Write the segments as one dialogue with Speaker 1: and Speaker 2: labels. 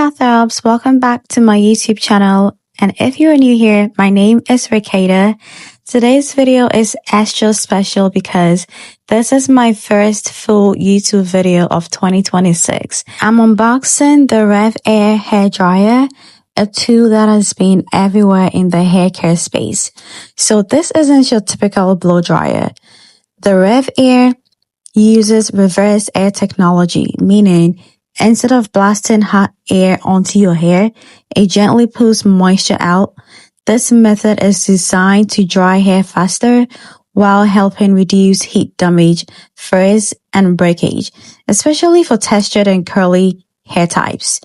Speaker 1: Lathrobs, welcome back to my YouTube channel. And if you're new here, my name is Ricada. Today's video is extra special because this is my first full YouTube video of 2026. I'm unboxing the RevAir Hair Dryer, a tool that has been everywhere in the hair care space. So this isn't your typical blow dryer. The RevAir uses reverse air technology, meaning instead of blasting hot air onto your hair, it gently pulls moisture out. This method is designed to dry hair faster while helping reduce heat damage, frizz, and breakage, especially for textured and curly hair types.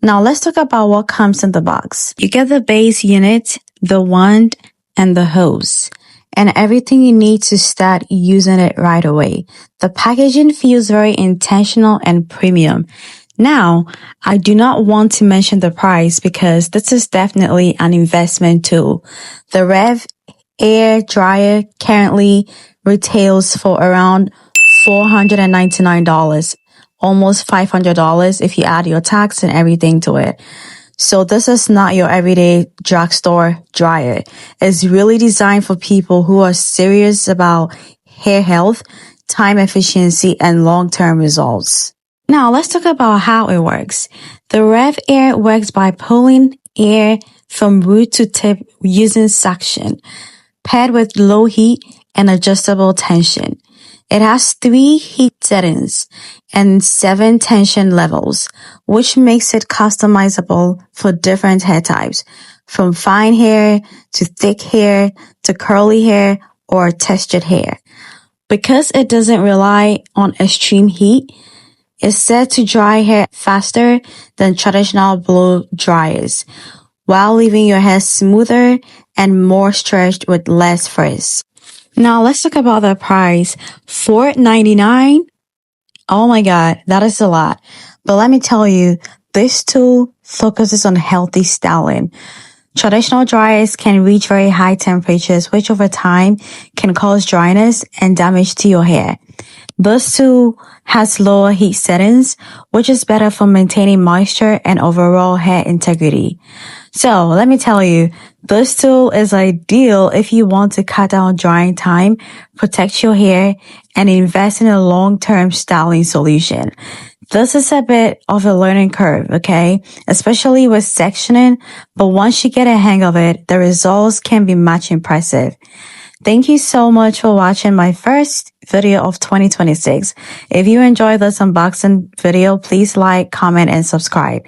Speaker 1: Now let's talk about what comes in the box. You get the base unit, the wand, and the hose, and everything you need to start using it right away. The packaging feels very intentional and premium. Now, I do not want to mention the price because this is definitely an investment tool. The RevAir Dryer currently retails for around $499, almost $500 if you add your tax and everything to it. So this is not your everyday drugstore dryer. It's really designed for people who are serious about hair health, time efficiency, and long-term results. Now let's talk about how it works. The RevAir works by pulling air from root to tip using suction, paired with low heat and adjustable tension. It has 3 heat settings and 7 tension levels, which makes it customizable for different hair types, from fine hair to thick hair to curly hair or textured hair. Because it doesn't rely on extreme heat, it's said to dry hair faster than traditional blow dryers, while leaving your hair smoother and more stretched with less frizz. Now let's talk about the price. $4.99. Oh my God, that is a lot. But let me tell you, this tool focuses on healthy styling. Traditional dryers can reach very high temperatures, which over time can cause dryness and damage to your hair. This tool has lower heat settings, which is better for maintaining moisture and overall hair integrity. So let me tell you, this tool is ideal if you want to cut down drying time, protect your hair, and invest in a long-term styling solution. This is a bit of a learning curve, okay? Especially with sectioning, but once you get a hang of it, the results can be much impressive. Thank you so much for watching my first video of 2026. If you enjoyed this unboxing video, please like, comment, and subscribe.